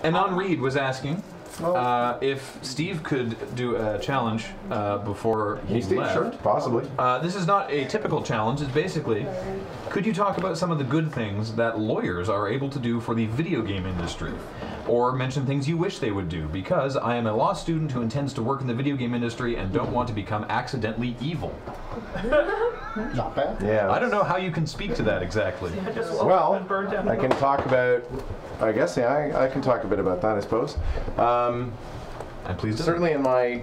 Anon Reed was asking if Steve could do a challenge before he left. Sure, possibly. This is not a typical challenge. It's basically, could you talk about some of the good things that lawyers are able to do for the video game industry? Or mention things you wish they would do, because I am a law student who intends to work in the video game industry and don't want to become accidentally evil. Not bad. Yeah. I don't know how you can speak to that exactly. Well, I can talk about, I guess, yeah, I can talk a bit about that, I suppose. I'm pleased to. Certainly in my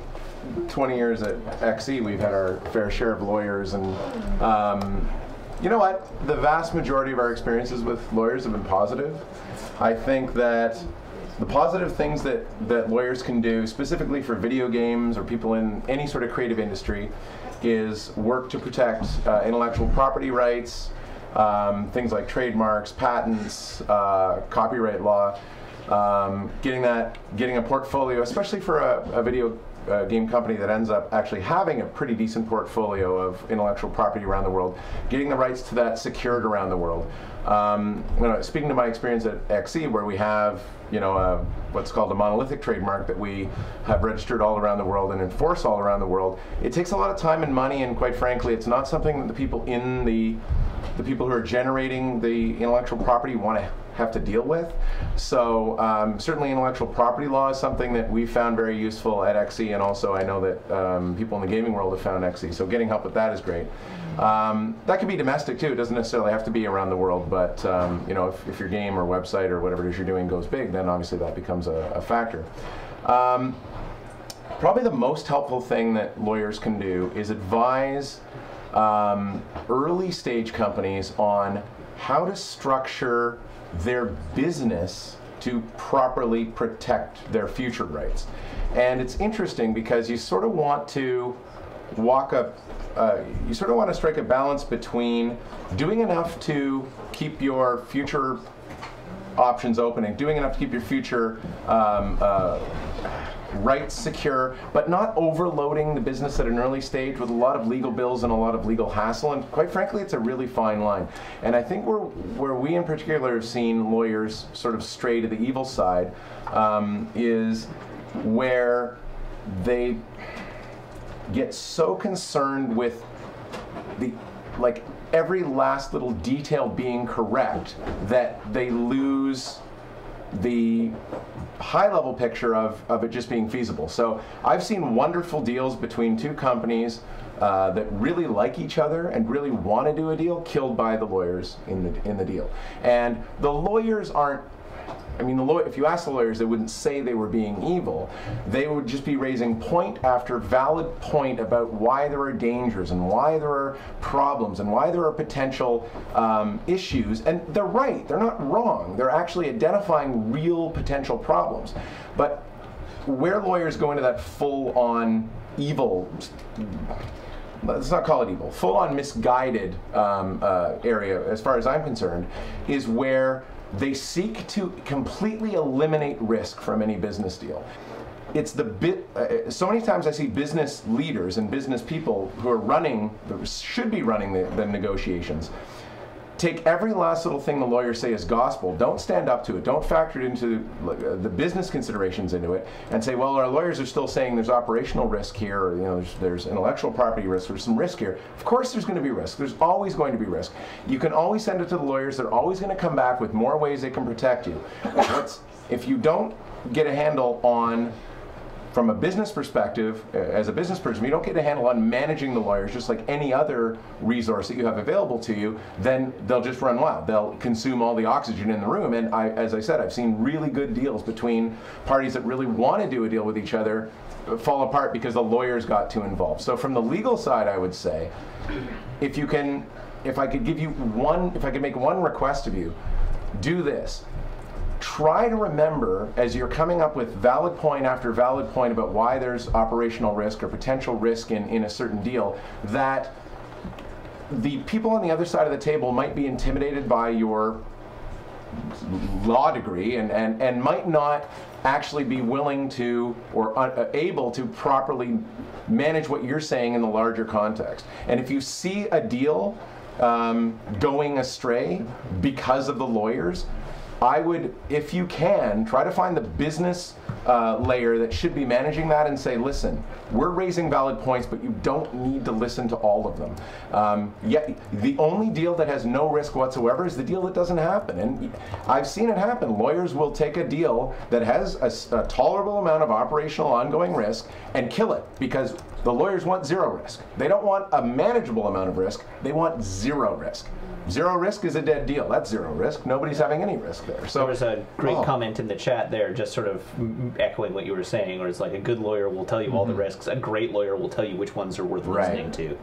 20 years at XE, we've had our fair share of lawyers, and you know what? The vast majority of our experiences with lawyers have been positive. I think that the positive things that lawyers can do, specifically for video games or people in any sort of creative industry, is work to protect intellectual property rights, things like trademarks, patents, copyright law, getting a portfolio, especially for a video game company that ends up actually having a pretty decent portfolio of intellectual property around the world, getting the rights to that secured around the world. Speaking to my experience at XE, where we have what's called a monolithic trademark that we have registered all around the world and enforce all around the world, it takes a lot of time and money, and quite frankly, it's not something that the people who are generating the intellectual property want to have to deal with. So certainly intellectual property law is something that we found very useful at XE, and also I know that people in the gaming world have found XE, so getting help with that is great. That can be domestic too. It doesn't necessarily have to be around the world, but if your game or website or whatever it is you're doing goes big, then obviously that becomes a factor. Probably the most helpful thing that lawyers can do is advise early stage companies on how to structure their business to properly protect their future rights. And it's interesting because you sort of want to strike a balance between doing enough to keep your future options open and doing enough to keep your future rights secure, but not overloading the business at an early stage with a lot of legal bills and a lot of legal hassle. And quite frankly, it's a really fine line. And I think where we in particular have seen lawyers sort of stray to the evil side is where they get so concerned with every last little detail being correct that they lose the high-level picture of it just being feasible. So I've seen wonderful deals between two companies that really like each other and really want to do a deal, killed by the lawyers in the deal. And the lawyers aren't, if you ask the lawyers, they wouldn't say they were being evil. They would just be raising point after valid point about why there are dangers and why there are problems and why there are potential issues. And they're right, they're not wrong. They're actually identifying real potential problems. But where lawyers go into that full-on evil, let's not call it evil, full-on misguided area, as far as I'm concerned, is where they seek to completely eliminate risk from any business deal. It's so many times I see business leaders and business people who are should be running the negotiations, take every last little thing the lawyers say as gospel, don't stand up to it, don't factor it into the business considerations into it, and say, well, our lawyers are still saying there's operational risk here, or there's intellectual property risk, there's some risk here. Of course there's going to be risk. There's always going to be risk. You can always send it to the lawyers. They're always going to come back with more ways they can protect you. If you don't get a handle on, from a business perspective, as a business person, you don't get a handle on managing the lawyers just like any other resource that you have available to you, then they'll just run wild. They'll consume all the oxygen in the room. And as I said, I've seen really good deals between parties that really want to do a deal with each other fall apart because the lawyers got too involved. So from the legal side, I would say, if I could make one request of you, do this. Try to remember, as you're coming up with valid point after valid point about why there's operational risk or potential risk in a certain deal, that the people on the other side of the table might be intimidated by your law degree and might not actually be willing to or able to properly manage what you're saying in the larger context. And if you see a deal going astray because of the lawyers, I would, if you can, try to find the business layer that should be managing that and say, listen, we're raising valid points, but you don't need to listen to all of them. Yet the only deal that has no risk whatsoever is the deal that doesn't happen. And I've seen it happen. Lawyers will take a deal that has a tolerable amount of operational ongoing risk and kill it because the lawyers want zero risk. They don't want a manageable amount of risk. They want zero risk. Zero risk is a dead deal. That's zero risk. Nobody's having any risk there. So there was a great comment in the chat there, just sort of echoing what you were saying, where it's like a good lawyer will tell you all the risks. A great lawyer will tell you which ones are worth listening to.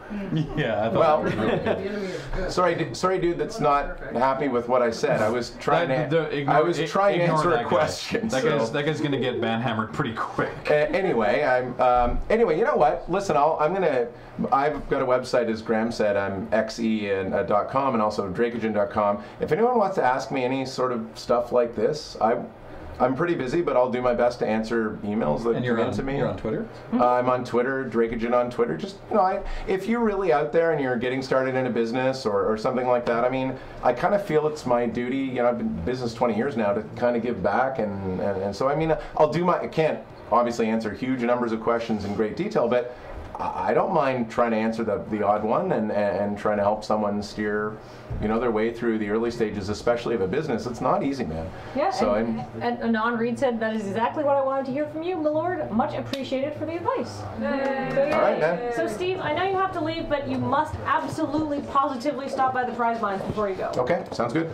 Yeah, I thought that was really good. Sorry, dude, that's not happy with what I said. I was trying to answer a question. That guy's gonna get banhammered pretty quick. Anyway, anyway, you know what? Listen, I've got a website, as Graham said. I'm xe.com and also drakeagen.com. If anyone wants to ask me any sort of stuff like this, I'm pretty busy, but I'll do my best to answer emails that come in to me. You're on Twitter? I'm on Twitter, drakeagen on Twitter. Just, if you're really out there and you're getting started in a business or something like that, I mean, I kind of feel it's my duty. I've been in business 20 years now to kind of give back, and so, I mean, I can't obviously answer huge numbers of questions in great detail, but I don't mind trying to answer the odd one and trying to help someone steer, their way through the early stages, especially of a business. It's not easy, man. Yeah, so and Anon Reed said that is exactly what I wanted to hear from you, my lord. Much appreciated for the advice. All right, man. So, Steve, I know you have to leave, but you must absolutely, positively stop by the prize mines before you go. Okay, sounds good.